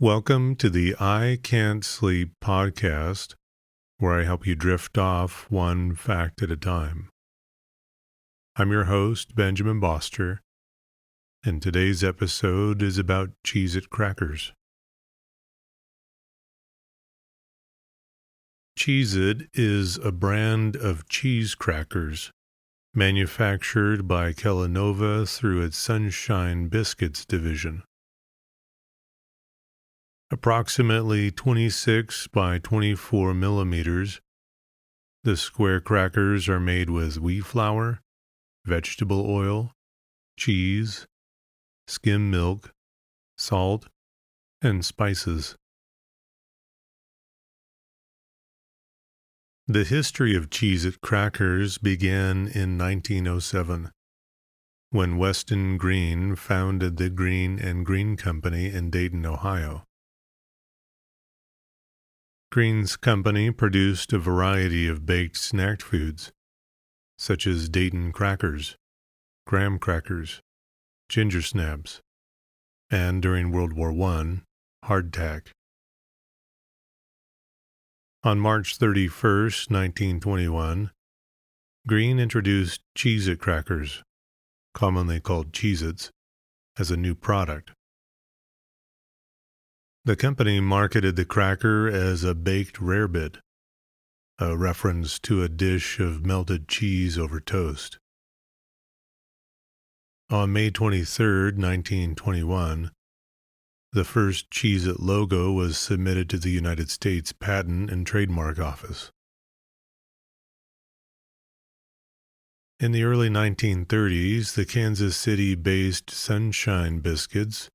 Welcome to the I Can't Sleep podcast, where I help you drift off one fact at a time. I'm your host, Benjamin Boster, and today's episode is about Cheez-It crackers. Cheez-It is a brand of cheese crackers manufactured by Kellanova through its Sunshine Biscuits division. Approximately 26 by 24 millimeters, the square crackers are made with wheat flour, vegetable oil, cheese, skim milk, salt, and spices. The history of Cheez-It crackers began in 1907, when Weston Green founded the Green and Green Company in Dayton, Ohio. Green's company produced a variety of baked snack foods, such as Dayton crackers, graham crackers, ginger snaps, and during World War I, hardtack. On March 31, 1921, Green introduced Cheez-It crackers, commonly called Cheez-Its, as a new product. The company marketed the cracker as a baked rarebit, a reference to a dish of melted cheese over toast. On May 23, 1921, the first Cheez-It logo was submitted to the United States Patent and Trademark Office. In the early 1930s, the Kansas City-based Sunshine Biscuits,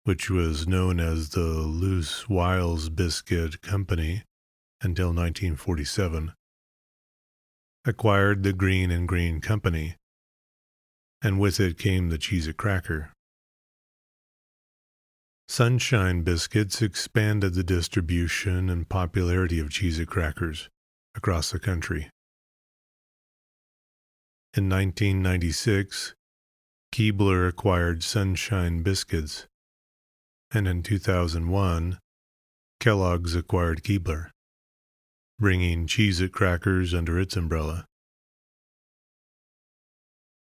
which was known as the Loose Wiles Biscuit Company until 1947, acquired the Green and Green Company, and with it came the Cheez-It cracker. Sunshine Biscuits expanded the distribution and popularity of Cheez-It crackers across the country. In 1996, Keebler acquired Sunshine Biscuits, and in 2001, Kellogg's acquired Keebler, bringing Cheez-It crackers under its umbrella.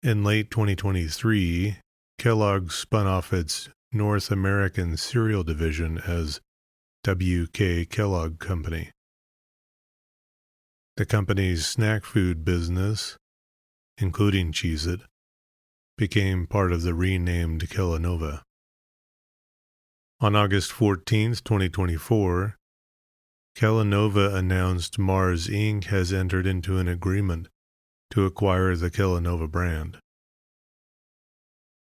In late 2023, Kellogg's spun off its North American cereal division as W.K. Kellogg Company. The company's snack food business, including Cheez-It, became part of the renamed Kellanova. On August 14, 2024, Kellanova announced Mars Inc. has entered into an agreement to acquire the Kellanova brand.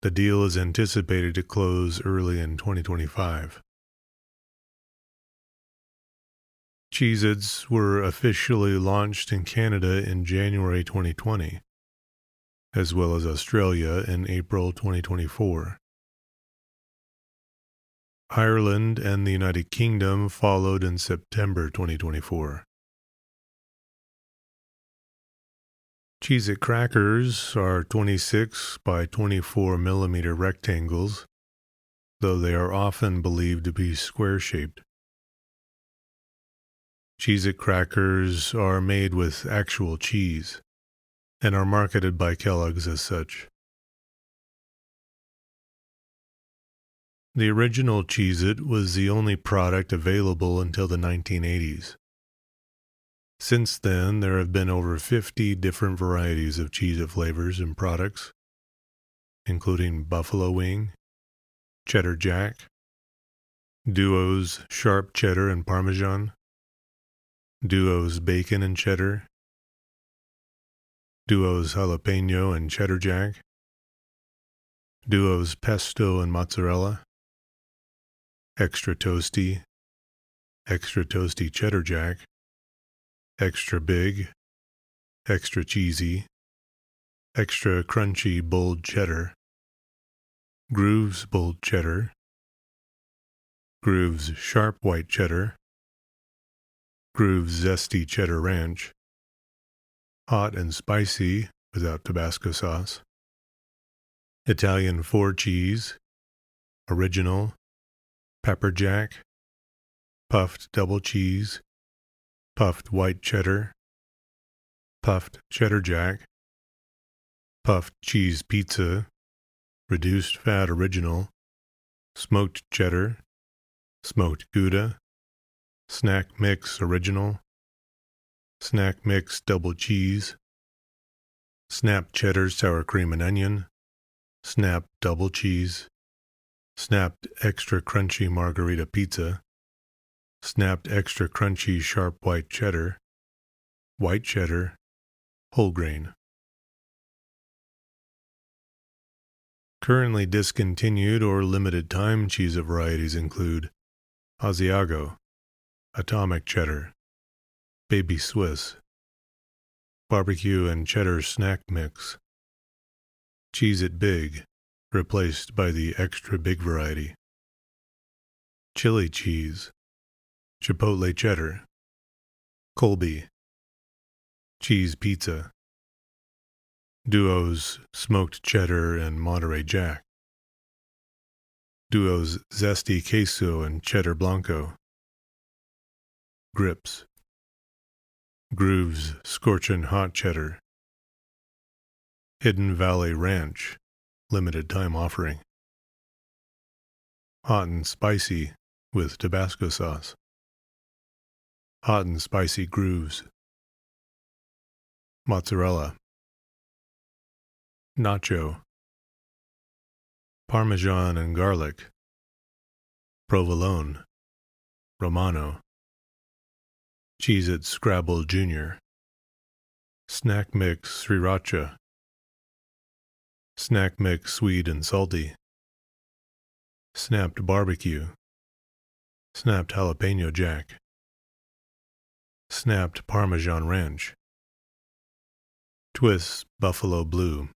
The deal is anticipated to close early in 2025. Cheez-Its were officially launched in Canada in January 2020, as well as Australia in April 2024. Ireland and the United Kingdom followed in September 2024. Cheez-It crackers are 26 by 24 millimeter rectangles, though they are often believed to be square-shaped. Cheez-It crackers are made with actual cheese and are marketed by Kellogg's as such. The original Cheez-It was the only product available until the 1980s. Since then, there have been over 50 different varieties of Cheez-It flavors and products, including Buffalo Wing, Cheddar Jack, Duo's Sharp Cheddar and Parmesan, Duo's Bacon and Cheddar, Duo's Jalapeno and Cheddar Jack, Duo's Pesto and Mozzarella, Extra Toasty Cheddar Jack, Extra Big, Extra Cheesy, Extra Crunchy Bold Cheddar, Groove's Bold Cheddar, Groove's Sharp White Cheddar, Groove's Zesty Cheddar Ranch, Hot and Spicy without Tabasco sauce, Italian 4 Cheese, Original, pepper jack, puffed double cheese, puffed white cheddar, puffed cheddar jack, puffed cheese pizza, reduced fat original, smoked cheddar, smoked Gouda, snack mix original, snack mix double cheese, snap cheddar sour cream and onion, snap double cheese, snapped extra crunchy margarita pizza, snapped extra crunchy sharp white cheddar, whole grain. Currently discontinued or limited time cheese varieties include Asiago, Atomic Cheddar, Baby Swiss, Barbecue and Cheddar Snack Mix, Cheez-It Big, replaced by the Extra Big variety, Chili Cheese, Chipotle Cheddar, Colby, Cheese Pizza, Duo's Smoked Cheddar and Monterey Jack, Duo's Zesty Queso and Cheddar Blanco, Grips, Groove's Scorchin' Hot Cheddar, Hidden Valley Ranch, limited time offering, Hot and Spicy with Tabasco sauce, Hot and Spicy Grooves, Mozzarella, Nacho, Parmesan and Garlic, Provolone, Romano, Cheez-It Scrabble Jr., Snack Mix Sriracha, Snack Mix Sweet and Salty, Snapped Barbecue, Snapped Jalapeno Jack, Snapped Parmesan Ranch, Twist Buffalo Blue,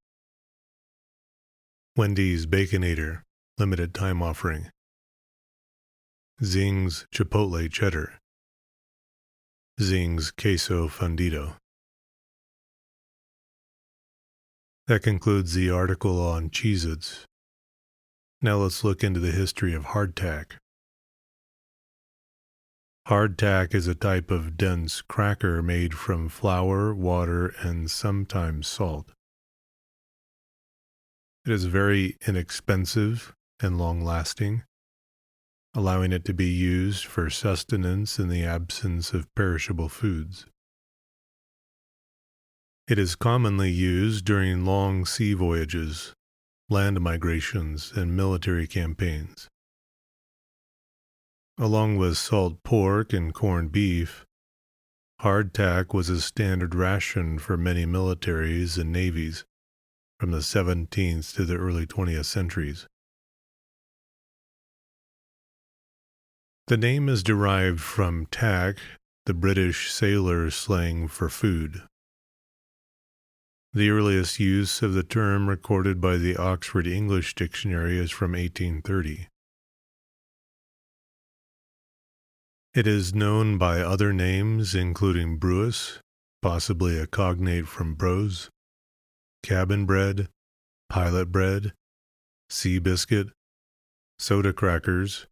Wendy's Baconator, limited time offering, Zing's Chipotle Cheddar, Zing's Queso Fundido. That concludes the article on Cheez-Its. Now let's look into the history of hardtack. Hardtack is a type of dense cracker made from flour, water, and sometimes salt. It is very inexpensive and long-lasting, allowing it to be used for sustenance in the absence of perishable foods. It is commonly used during long sea voyages, land migrations, and military campaigns. Along with salt pork and corned beef, hardtack was a standard ration for many militaries and navies from the 17th to the early 20th centuries. The name is derived from tack, the British sailor slang for food. The earliest use of the term recorded by the Oxford English Dictionary is from 1830. It is known by other names including brewis, possibly a cognate from brose, cabin bread, pilot bread, sea biscuit, soda crackers,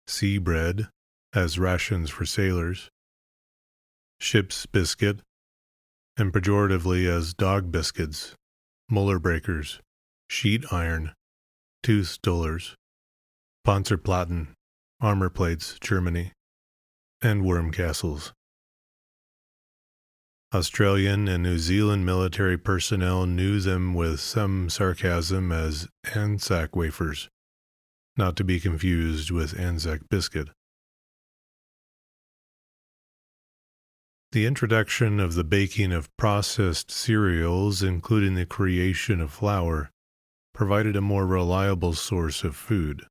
sea bread as rations for sailors, ship's biscuit, and pejoratively as dog biscuits, molar breakers, sheet iron, tooth stolers, Panzerplatten, armor plates, Germany, and worm castles. Australian and New Zealand military personnel knew them with some sarcasm as Anzac wafers, not to be confused with Anzac biscuit. The introduction of the baking of processed cereals, including the creation of flour, provided a more reliable source of food.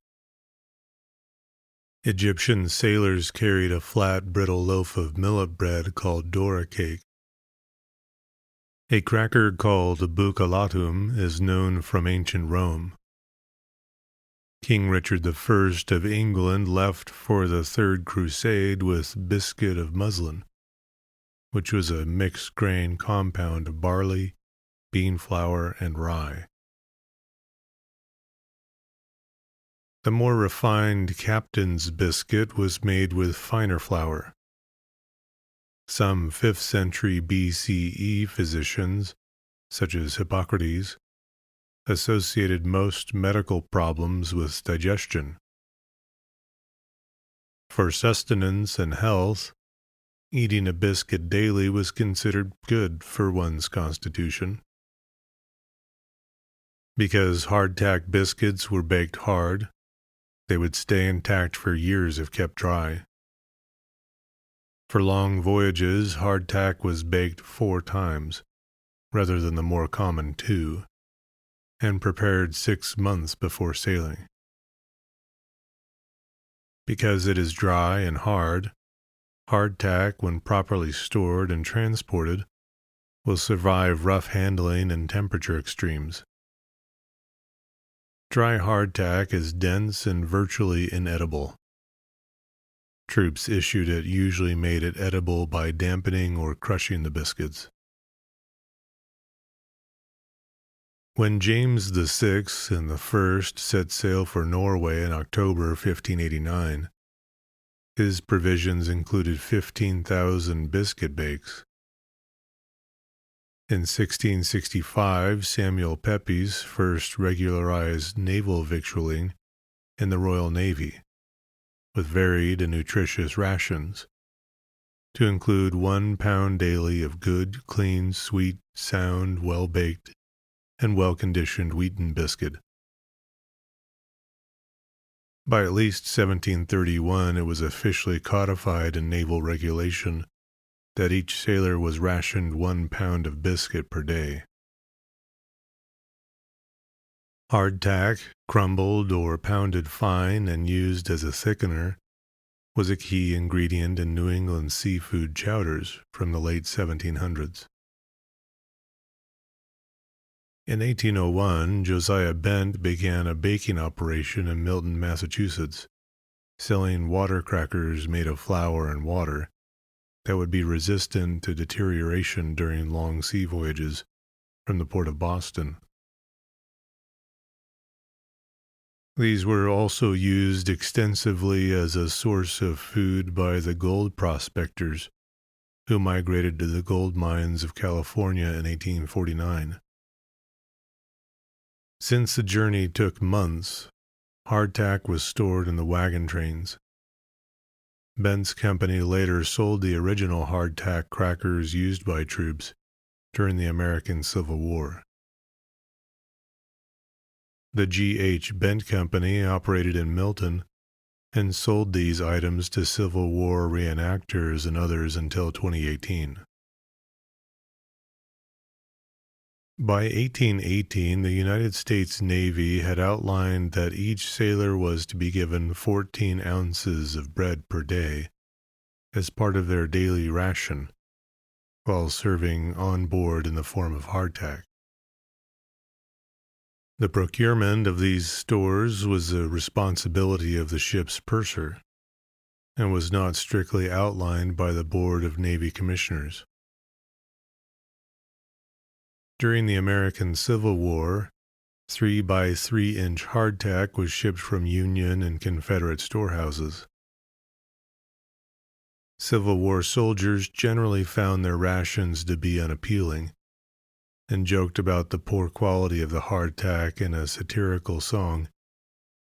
Egyptian sailors carried a flat, brittle loaf of millet bread called dora cake. A cracker called bucalatum is known from ancient Rome. King Richard I of England left for the Third Crusade with biscuit of muslin, which was a mixed grain compound of barley, bean flour, and rye. The more refined captain's biscuit was made with finer flour. Some 5th century BCE physicians, such as Hippocrates, associated most medical problems with digestion. For sustenance and health, eating a biscuit daily was considered good for one's constitution. Because hardtack biscuits were baked hard, they would stay intact for years if kept dry. For long voyages, hardtack was baked 4 times, rather than the more common 2, and prepared 6 months before sailing. Because it is dry and hardtack, when properly stored and transported, will survive rough handling and temperature extremes. Dry hardtack is dense and virtually inedible. Troops issued it usually made it edible by dampening or crushing the biscuits. When James VI and the First set sail for Norway in October 1589, his provisions included 15,000 biscuit bakes. In 1665, Samuel Pepys first regularized naval victualling in the Royal Navy, with varied and nutritious rations, to include 1 pound daily of good, clean, sweet, sound, well-baked, and well-conditioned wheaten biscuit. By at least 1731, it was officially codified in naval regulation that each sailor was rationed 1 pound of biscuit per day. Hardtack, crumbled or pounded fine and used as a thickener, was a key ingredient in New England seafood chowders from the late 1700s. In 1801, Josiah Bent began a baking operation in Milton, Massachusetts, selling water crackers made of flour and water that would be resistant to deterioration during long sea voyages from the port of Boston. These were also used extensively as a source of food by the gold prospectors who migrated to the gold mines of California in 1849. Since the journey took months, hardtack was stored in the wagon trains. Bent's company later sold the original hardtack crackers used by troops during the American Civil War. The G.H. Bent Company operated in Milton and sold these items to Civil War reenactors and others until 2018. By 1818, the United States Navy had outlined that each sailor was to be given 14 ounces of bread per day as part of their daily ration, while serving on board in the form of hardtack. The procurement of these stores was the responsibility of the ship's purser, and was not strictly outlined by the Board of Navy Commissioners. During the American Civil War, 3 by 3 inch hardtack was shipped from Union and Confederate storehouses. Civil War soldiers generally found their rations to be unappealing, and joked about the poor quality of the hardtack in a satirical song,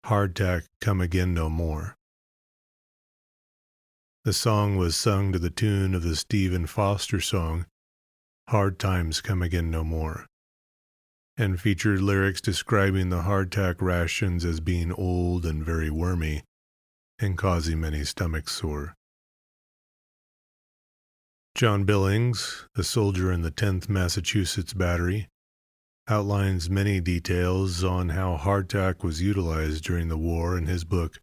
"Hardtack, Come Again No More." The song was sung to the tune of the Stephen Foster song, "Hard Times Come Again No More," and featured lyrics describing the hardtack rations as being old and very wormy, and causing many stomach sore. John Billings, a soldier in the 10th Massachusetts Battery, outlines many details on how hardtack was utilized during the war in his book,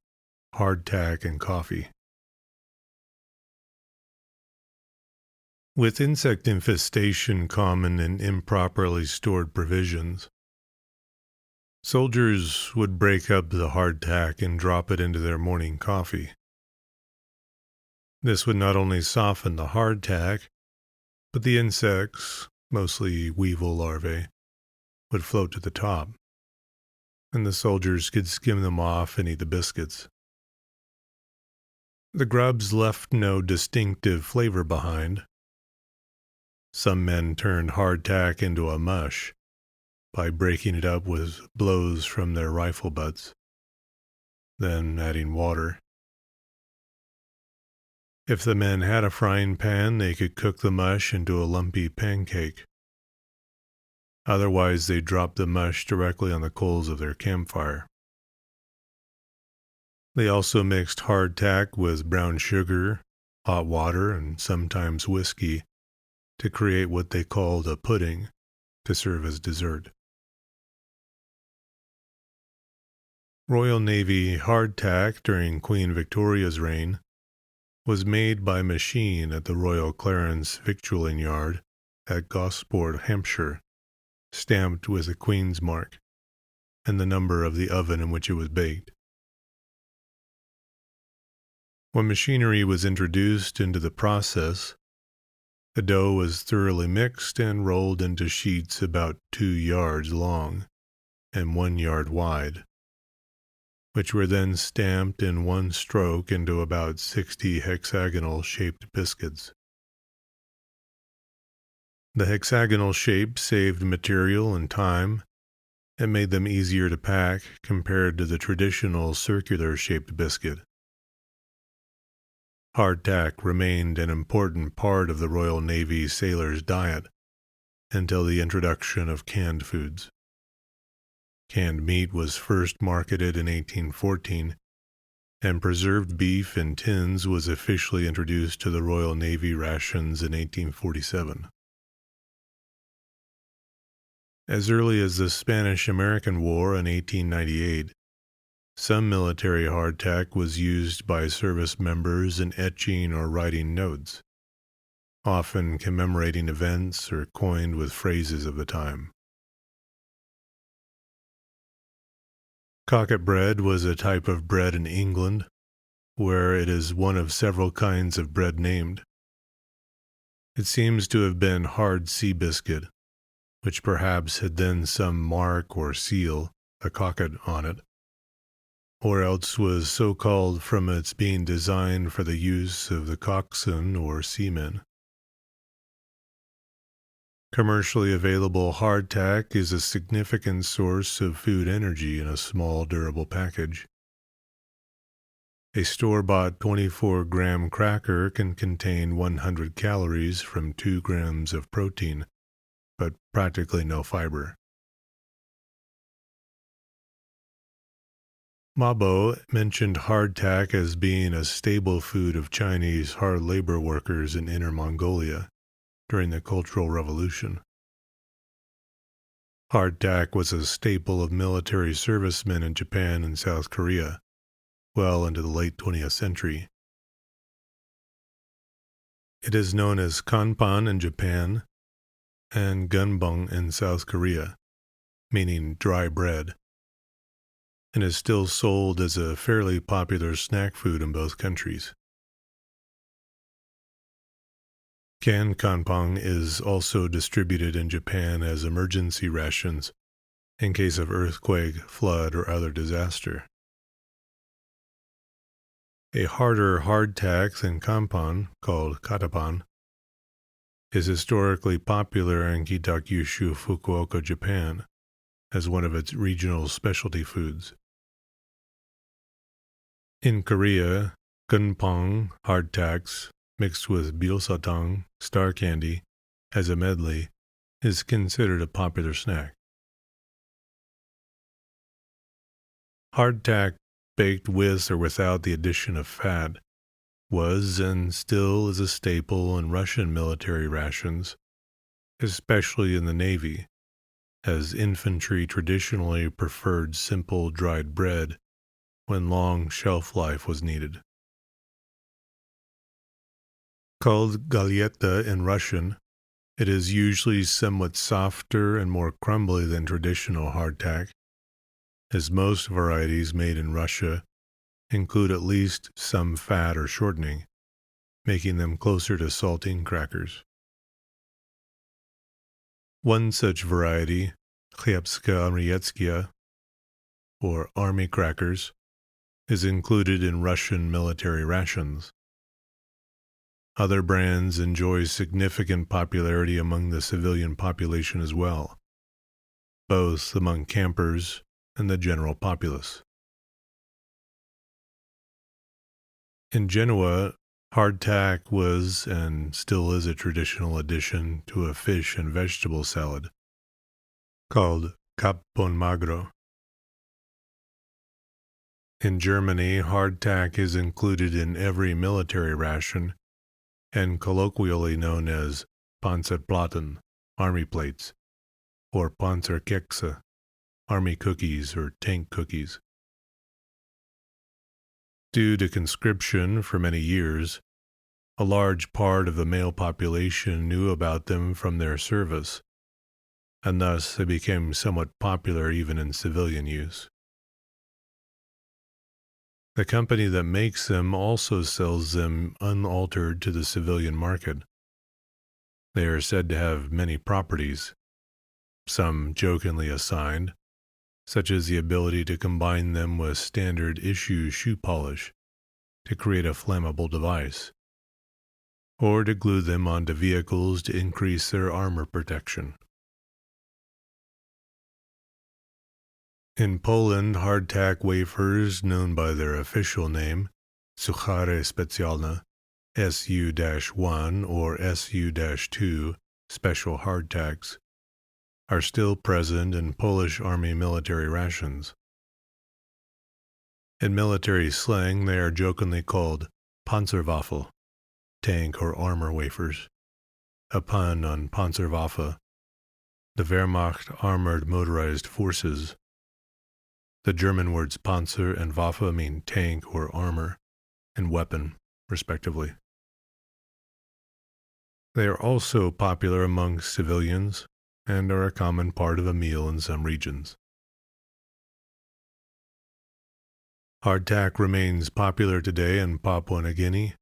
Hardtack and Coffee. With insect infestation common in improperly stored provisions, soldiers would break up the hardtack and drop it into their morning coffee. This would not only soften the hardtack, but the insects, mostly weevil larvae, would float to the top. and the soldiers could skim them off and eat the biscuits. The grubs left no distinctive flavor behind. Some men turned hardtack into a mush by breaking it up with blows from their rifle butts, then adding water. If the men had a frying pan, they could cook the mush into a lumpy pancake. Otherwise, they dropped the mush directly on the coals of their campfire. They also mixed hardtack with brown sugar, hot water, and sometimes whiskey to create what they called a pudding to serve as dessert. Royal Navy hardtack during Queen Victoria's reign was made by machine at the Royal Clarence Victualling Yard at Gosport, Hampshire, stamped with the Queen's mark and the number of the oven in which it was baked. When machinery was introduced into the process, the dough was thoroughly mixed and rolled into sheets about 2 yards long and 1 yard wide, which were then stamped in one stroke into about 60 hexagonal-shaped biscuits. The hexagonal shape saved material and time and made them easier to pack compared to the traditional circular-shaped biscuit. Hardtack remained an important part of the Royal Navy sailors' diet until the introduction of canned foods. Canned meat was first marketed in 1814, and preserved beef in tins was officially introduced to the Royal Navy rations in 1847. As early as the Spanish-American War in 1898, some military hardtack was used by service members in etching or writing notes, often commemorating events or coined with phrases of the time. Cocket bread was a type of bread in England, where it is one of several kinds of bread named. It seems to have been hard sea biscuit, which perhaps had then some mark or seal, a cocket, on it, or else was so called from its being designed for the use of the coxswain or seaman. Commercially available hardtack is a significant source of food energy in a small, durable package. A store-bought 24-gram cracker can contain 100 calories from 2 grams of protein, but practically no fiber. Mabo mentioned hardtack as being a staple food of Chinese hard labor workers in Inner Mongolia during the Cultural Revolution. Hardtack was a staple of military servicemen in Japan and South Korea well into the late 20th century. It is known as kanpan in Japan and gunbong in South Korea, meaning dry bread, and is still sold as a fairly popular snack food in both countries. Canned kanpong is also distributed in Japan as emergency rations in case of earthquake, flood, or other disaster. A harder hardtack than kanpan, called katapan, is historically popular in Kitakyushu, Fukuoka, Japan, as one of its regional specialty foods. In Korea, gunpong hardtacks mixed with bilsatang, star candy, as a medley, is considered a popular snack. Hardtack, baked with or without the addition of fat, was and still is a staple in Russian military rations, especially in the Navy, as infantry traditionally preferred simple dried bread when long shelf life was needed. Called galleta in Russian, it is usually somewhat softer and more crumbly than traditional hardtack, as most varieties made in Russia include at least some fat or shortening, making them closer to saltine crackers. One such variety, Chlyebska Amrietskia, or army crackers, is included in Russian military rations. Other brands enjoy significant popularity among the civilian population as well, both among campers and the general populace. In Genoa, hardtack was and still is a traditional addition to a fish and vegetable salad called capon magro. In Germany, hardtack is included in every military ration and colloquially known as Panzerplatten, army plates, or Panzerkekse, army cookies or tank cookies. Due to conscription for many years, a large part of the male population knew about them from their service, and thus they became somewhat popular even in civilian use. The company that makes them also sells them unaltered to the civilian market. They are said to have many properties, some jokingly assigned, such as the ability to combine them with standard issue shoe polish to create a flammable device, or to glue them onto vehicles to increase their armor protection. In Poland, hardtack wafers, known by their official name, suchary specjalne, SU-1 or SU-2, special hardtacks, are still present in Polish Army military rations. In military slang, they are jokingly called Panzerwaffel, tank or armor wafers, a pun on Panzerwaffe, the Wehrmacht armored motorized forces. The German words Panzer and Waffe mean tank or armor, and weapon, respectively. They are also popular among civilians and are a common part of a meal in some regions. Hardtack remains popular today in Papua New Guinea.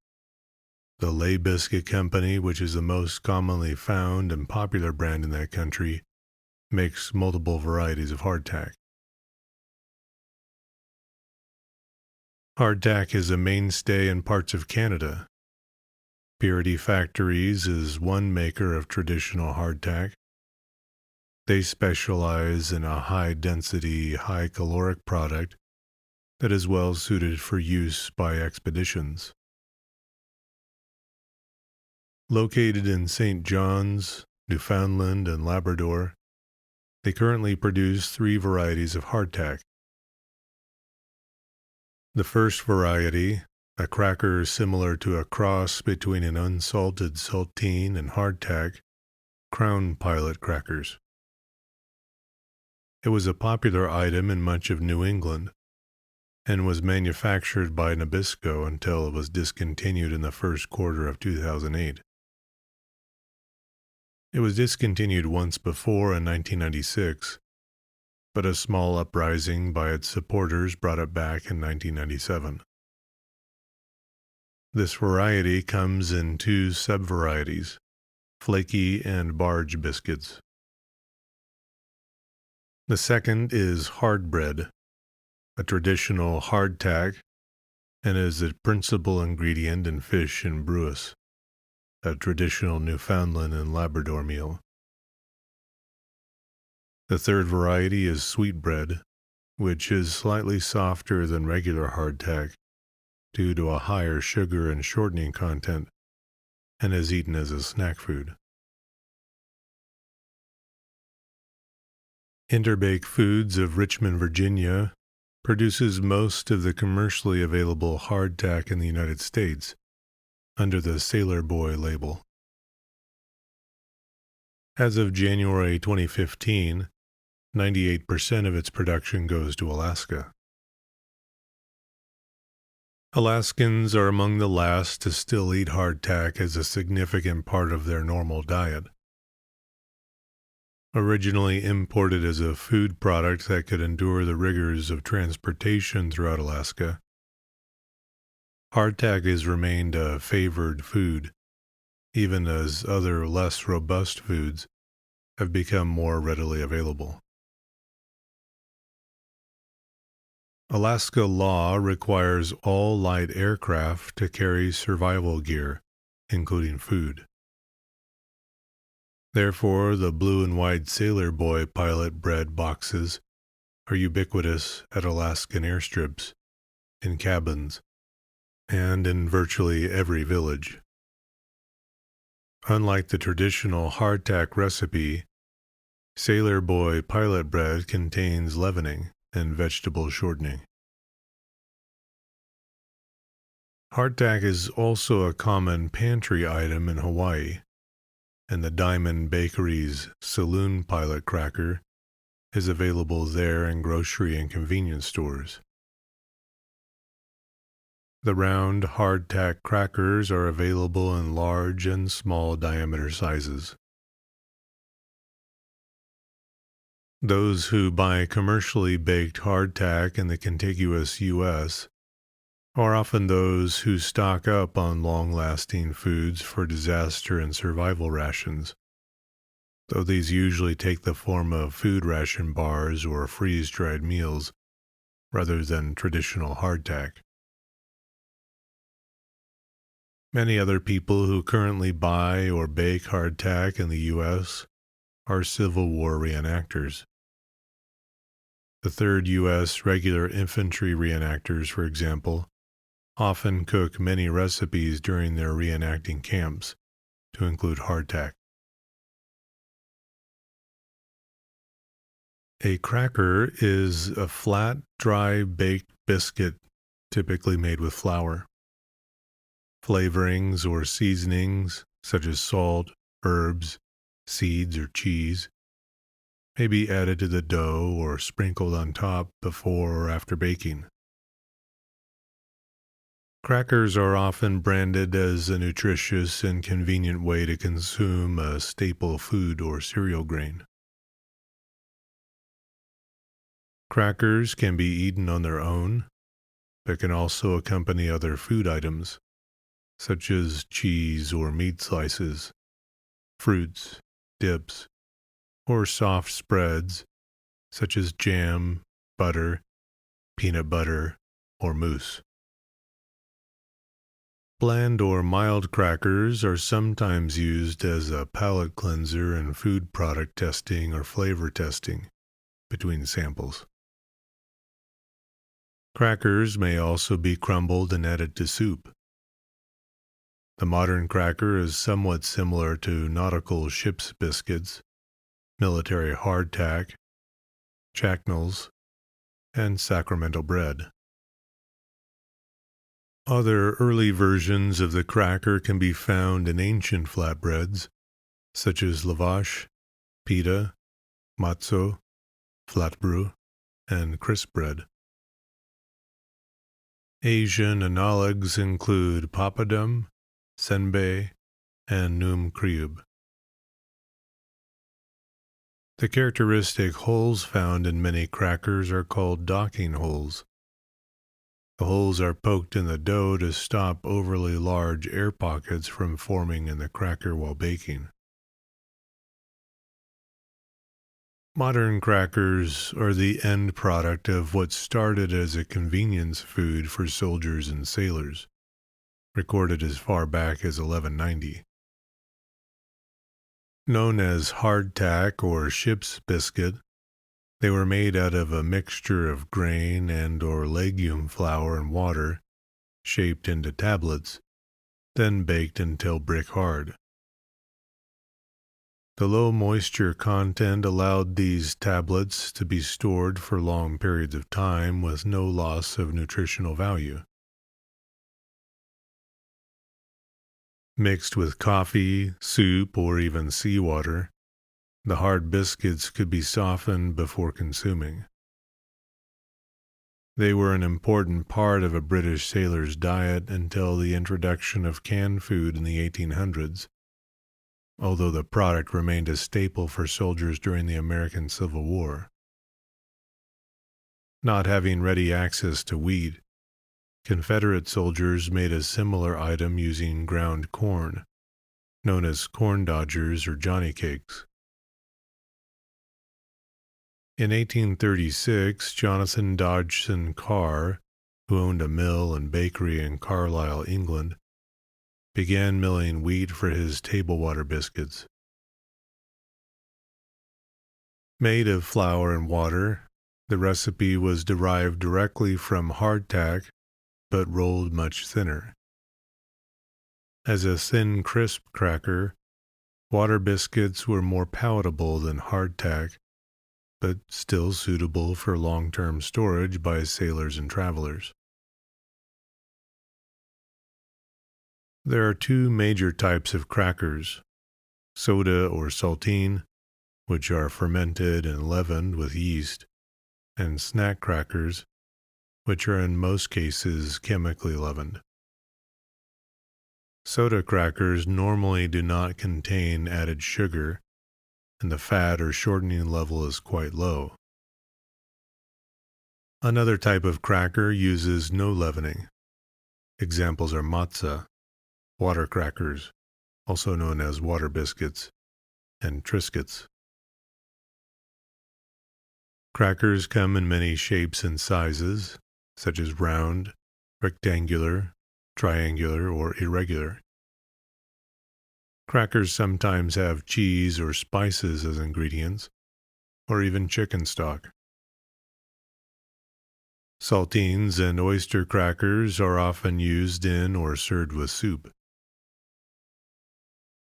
The Lay Biscuit Company, which is the most commonly found and popular brand in that country, makes multiple varieties of hardtack. Hardtack is a mainstay in parts of Canada. Purity Factories is one maker of traditional hardtack. They specialize in a high-density, high-caloric product that is well suited for use by expeditions. Located in St. John's, Newfoundland, and Labrador, they currently produce 3 varieties of hardtack. The first variety, a cracker similar to a cross between an unsalted saltine and hardtack, Crown Pilot crackers. It was a popular item in much of New England and was manufactured by Nabisco until it was discontinued in the first quarter of 2008. It was discontinued once before in 1996, but a small uprising by its supporters brought it back in 1997. This variety comes in 2 sub-varieties, flaky and barge biscuits. The second is hard bread, a traditional hardtack, and is the principal ingredient in fish and brewis, a traditional Newfoundland and Labrador meal. The third variety is sweetbread, which is slightly softer than regular hardtack due to a higher sugar and shortening content, and is eaten as a snack food. Interbake Foods of Richmond, Virginia, produces most of the commercially available hardtack in the United States under the Sailor Boy label. As of January 2015, 98% of its production goes to Alaska. Alaskans are among the last to still eat hardtack as a significant part of their normal diet. Originally imported as a food product that could endure the rigors of transportation throughout Alaska, hardtack has remained a favored food, even as other less robust foods have become more readily available. Alaska law requires all light aircraft to carry survival gear, including food. Therefore, the blue and white Sailor Boy pilot bread boxes are ubiquitous at Alaskan airstrips, in cabins, and in virtually every village. Unlike the traditional hardtack recipe, Sailor Boy pilot bread contains leavening and vegetable shortening. Hardtack is also a common pantry item in Hawaii, and the Diamond Bakery's Saloon Pilot Cracker is available there in grocery and convenience stores. The round hardtack crackers are available in large and small diameter sizes. Those who buy commercially baked hardtack in the contiguous U.S. are often those who stock up on long-lasting foods for disaster and survival rations, though these usually take the form of food ration bars or freeze-dried meals rather than traditional hardtack. Many other people who currently buy or bake hardtack in the U.S. are Civil War reenactors. The 3rd U.S. Regular Infantry reenactors, for example, often cook many recipes during their reenacting camps, to include hardtack. A cracker is a flat, dry baked biscuit typically made with flour. Flavorings or seasonings, such as salt, herbs, seeds, or cheese, may be added to the dough or sprinkled on top before or after baking. Crackers are often branded as a nutritious and convenient way to consume a staple food or cereal grain. Crackers can be eaten on their own, but can also accompany other food items, such as cheese or meat slices, fruits, dips, or soft spreads, such as jam, butter, peanut butter, or mousse. Bland or mild crackers are sometimes used as a palate cleanser in food product testing or flavor testing between samples. Crackers may also be crumbled and added to soup. The modern cracker is somewhat similar to nautical ship's biscuits, military hardtack, chacnels, and sacramental bread. Other early versions of the cracker can be found in ancient flatbreads, such as lavash, pita, matzo, flatbrew, and crisp bread. Asian analogues include papadum, senbei, and noom kriub. The characteristic holes found in many crackers are called docking holes. The holes are poked in the dough to stop overly large air pockets from forming in the cracker while baking. Modern crackers are the end product of what started as a convenience food for soldiers and sailors, recorded as far back as 1190. Known as hardtack or ship's biscuit, they were made out of a mixture of grain and or legume flour and water, shaped into tablets, then baked until brick hard. The low moisture content allowed these tablets to be stored for long periods of time with no loss of nutritional value. Mixed with coffee, soup, or even seawater, the hard biscuits could be softened before consuming. They were an important part of a British sailor's diet until the introduction of canned food in the 1800s, although the product remained a staple for soldiers during the American Civil War. Not having ready access to wheat, Confederate soldiers made a similar item using ground corn, known as corn dodgers or Johnny cakes. In 1836, Jonathan Dodgson Carr, who owned a mill and bakery in Carlisle, England, began milling wheat for his table water biscuits. Made of flour and water, the recipe was derived directly from hardtack, but rolled much thinner. As a thin, crisp cracker, water biscuits were more palatable than hardtack, but still suitable for long-term storage by sailors and travelers. There are two major types of crackers: soda or saltine, which are fermented and leavened with yeast, and snack crackers, which are in most cases chemically leavened. Soda crackers normally do not contain added sugar, and the fat or shortening level is quite low. Another type of cracker uses no leavening. Examples are matzah, water crackers, also known as water biscuits, and Triscuits. Crackers come in many shapes and sizes, such as round, rectangular, triangular, or irregular. Crackers sometimes have cheese or spices as ingredients, or even chicken stock. Saltines and oyster crackers are often used in or served with soup.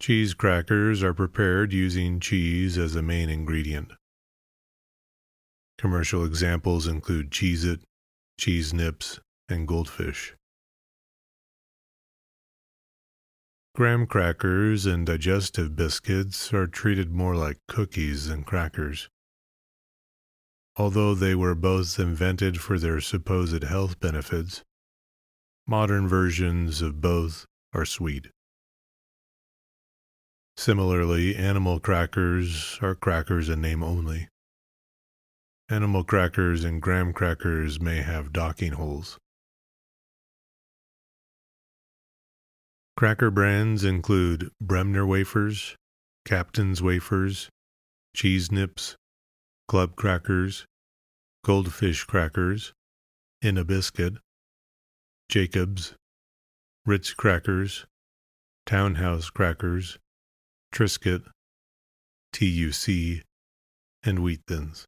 Cheese crackers are prepared using cheese as a main ingredient. Commercial examples include Cheez-It, cheese nips, and goldfish. Graham crackers and digestive biscuits are treated more like cookies than crackers. Although they were both invented for their supposed health benefits, modern versions of both are sweet. Similarly, animal crackers are crackers in name only. Animal crackers and graham crackers may have docking holes. Cracker brands include Bremner wafers, Captain's wafers, cheese nips, club crackers, goldfish crackers, in a biscuit, Jacobs, Ritz crackers, Townhouse crackers, Triscuit, TUC, and Wheat Thins.